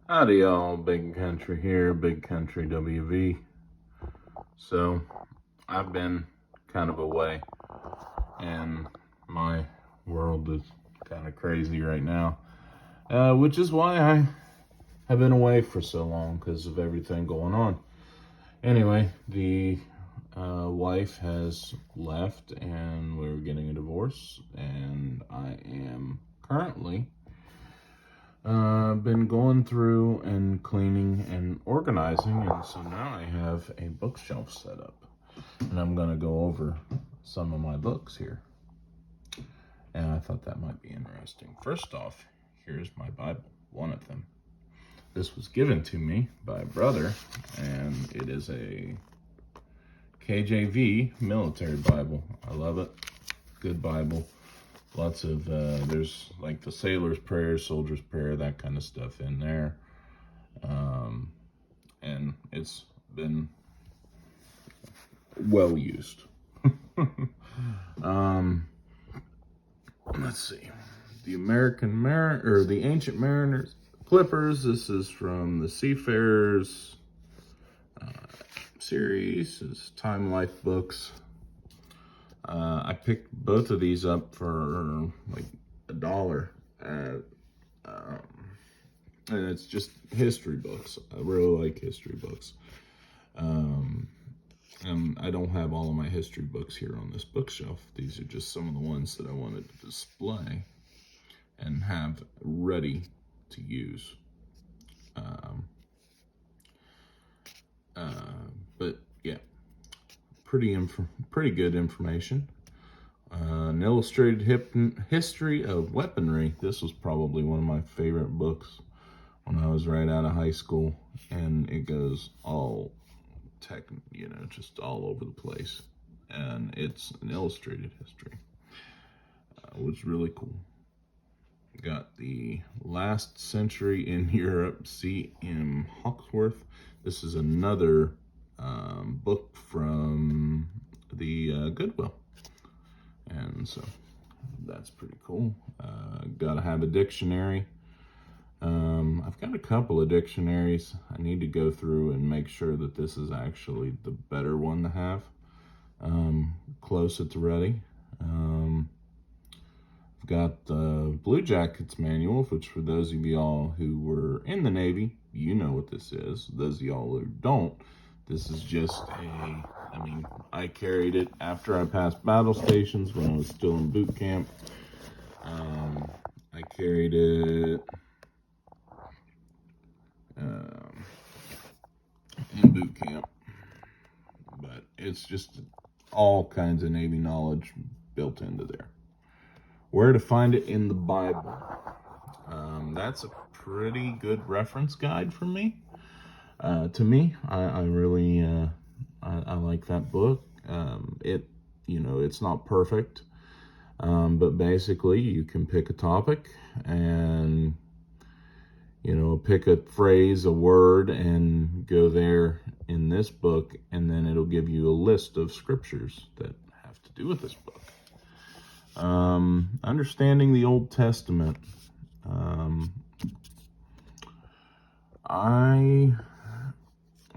Howdy y'all, Big Country here, Big Country WV. So, I've been kind of away, and my world is kind of crazy right now, which is why I have been away for so long, because of everything going on. Anyway, the wife has left, and we're getting a divorce, and I am currently been going through and cleaning and organizing, and so now I have a bookshelf set up, and I'm going to go over some of my books here, and I thought that might be interesting. First off, here's my Bible, one of them. This was given to me by a brother, and it is a KJV military Bible. I love it. Good Bible. Lots of, there's like the sailor's prayer, soldier's prayer, that kind of stuff in there. And it's been well used. Let's see. The Ancient Mariners Clippers. This is from the Seafarers series. It's Time Life books. I picked both of these up for like $1 at and it's just history books. I really like history books. And I don't have all of my history books here on this bookshelf. These are just some of the ones that I wanted to display and have ready to use. But yeah, pretty good information. An illustrated history of weaponry. This was probably one of my favorite books when I was right out of high school, and it goes all just all over the place, and it's an illustrated history. It was really cool. Got the Last Century in Europe, C.M. Hawksworth. This is another book from the Goodwill, and so that's pretty cool. Gotta have a dictionary. I've got a couple of dictionaries. I need to go through and make sure that this is actually the better one to have. Close, it's ready. I've got the Blue Jackets manual, which for those of y'all who were in the Navy, you know what this is. Those of y'all who don't, this is just I carried it after I passed battle stations when I was still in boot camp. I carried it in boot camp, but it's just all kinds of Navy knowledge built into there. Where to find it in the Bible. That's a pretty good reference guide for me. To me, I really I like that book. It's not perfect, but basically you can pick a topic and pick a phrase, a word, and go there in this book, and then it'll give you a list of scriptures that have to do with this book. Understanding the Old Testament.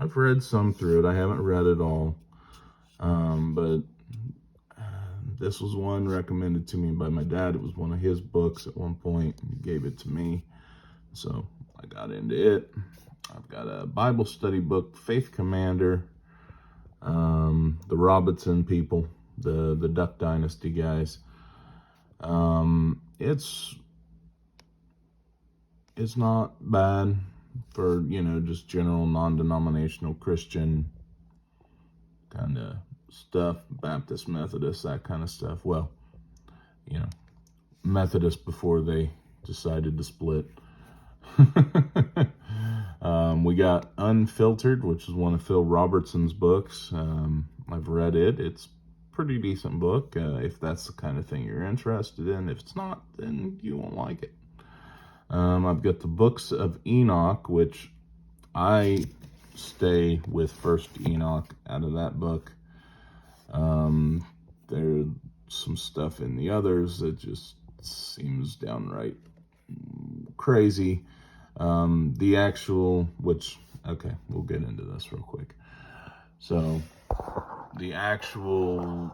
I've read some through it. I haven't read it all, but this was one recommended to me by my dad. It was one of his books at one point. He gave it to me, so I got into it. I've got a Bible study book, Faith Commander, the Robinson people, the Duck Dynasty guys. It's not bad for, just general non-denominational Christian kind of stuff, Baptist, Methodist, that kind of stuff. Well, Methodist before they decided to split. We got Unfiltered, which is one of Phil Robertson's books. I've read it. It's a pretty decent book, if that's the kind of thing you're interested in. If it's not, then you won't like it. I've got the Books of Enoch, which I stay with First Enoch out of that book. There's some stuff in the others that just seems downright crazy. The actual, okay, we'll get into this real quick. So, the actual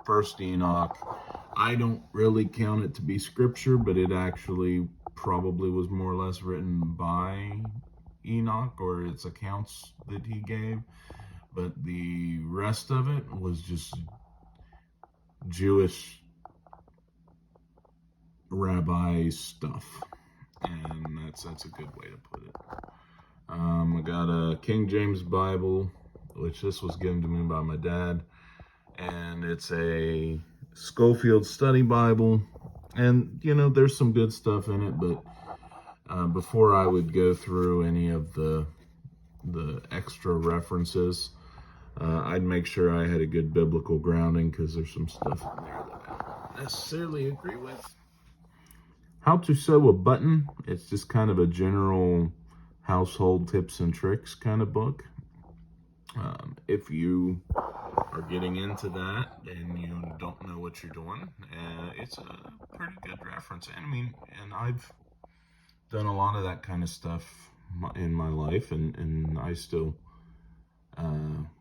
First Enoch, I don't really count it to be scripture, but it actually probably was more or less written by Enoch, or its accounts that he gave. But the rest of it was just Jewish rabbi stuff, and that's a good way to put it. I got a King James Bible, which this was given to me by my dad, and it's a Schofield Study Bible, and there's some good stuff in it, but before I would go through any of the extra references, I'd make sure I had a good biblical grounding, because there's some stuff in there that I don't necessarily agree with. How to Sew a Button. It's just kind of a general household tips and tricks kind of book. If you are getting into that and you don't know what you're doing, it's a pretty good reference. And I've done a lot of that kind of stuff in my life, and I still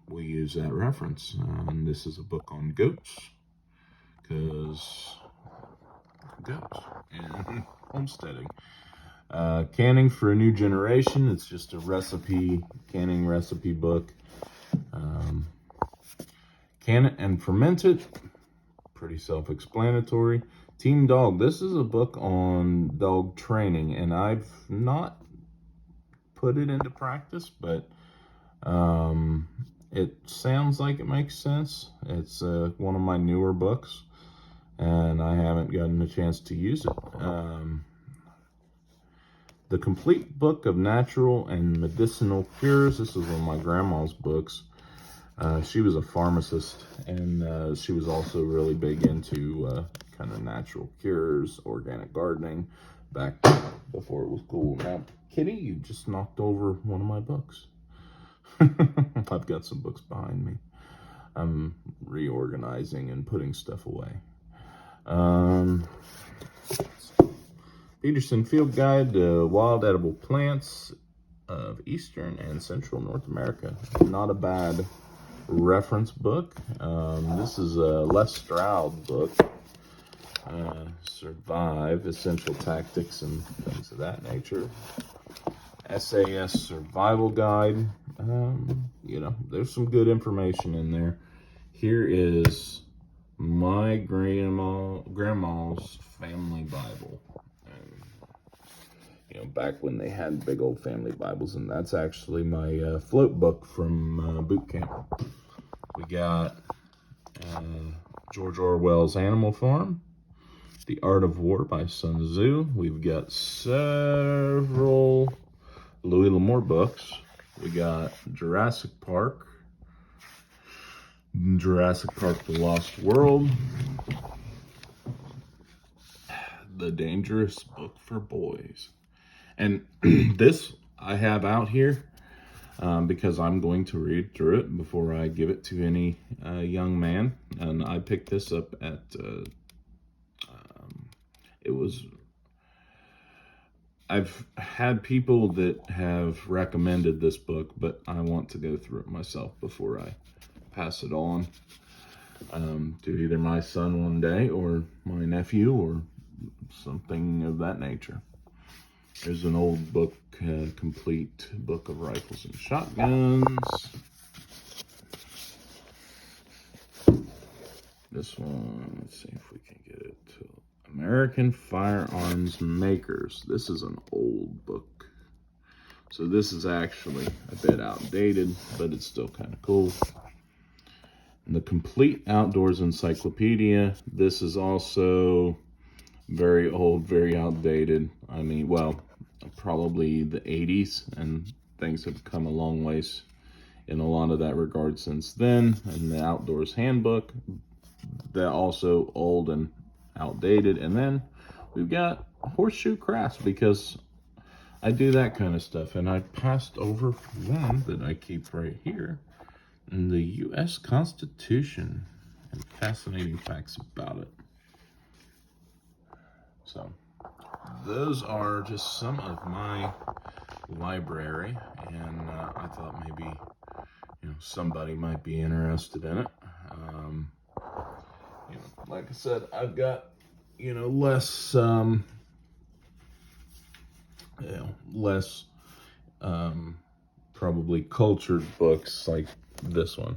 will use that reference. And this is a book on goats, because goats and homesteading. Canning for a New Generation. It's just a canning recipe book. Can it and ferment it. Pretty self-explanatory. Team Dog. This is a book on dog training, and I've not put it into practice, but it sounds like it makes sense. It's one of my newer books, and I haven't gotten a chance to use it. The Complete Book of Natural and Medicinal Cures. This is one of my grandma's books. She was a pharmacist, and she was also really big into kind of natural cures, organic gardening, back before it was cool. Now, Kitty, you just knocked over one of my books. I've got some books behind me. I'm reorganizing and putting stuff away. Peterson Field Guide to Wild Edible Plants of Eastern and Central North America. Not a bad reference book. This is a Les Stroud book. Survive, Essential Tactics and things of that nature. SAS Survival Guide. There's some good information in there. Here is my grandma's family Bible. Back when they had big old family Bibles, and that's actually my float book from boot camp. We got George Orwell's Animal Farm, The Art of War by Sun Tzu. We've got several Louis L'Amour books. We got Jurassic Park, The Lost World, The Dangerous Book for Boys. And this I have out here because I'm going to read through it before I give it to any young man. And I picked this up at, I've had people that have recommended this book, but I want to go through it myself before I pass it on to either my son one day or my nephew or something of that nature. There's an old book, Complete Book of Rifles and Shotguns. This one, let's see if we can get it to American Firearms Makers. This is an old book. So this is actually a bit outdated, but it's still kind of cool. And the Complete Outdoors Encyclopedia. This is also very old, very outdated. Probably the 80s, and things have come a long ways in a lot of that regard since then. And the Outdoors Handbook, they're also old and outdated. And then we've got Horseshoe Crafts, because I do that kind of stuff. And I passed over one that I keep right here, in the U.S. Constitution, and fascinating facts about it. So those are just some of my library, and I thought maybe somebody might be interested in it. Like I said, I've got less less probably cultured books like this one.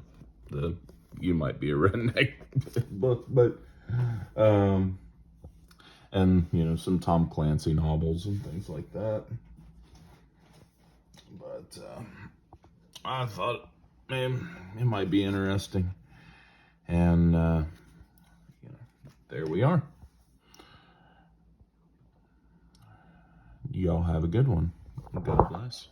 You might be a redneck book, but and some Tom Clancy novels and things like that. But I thought, man, it might be interesting, and there we are. Y'all have a good one. God bless.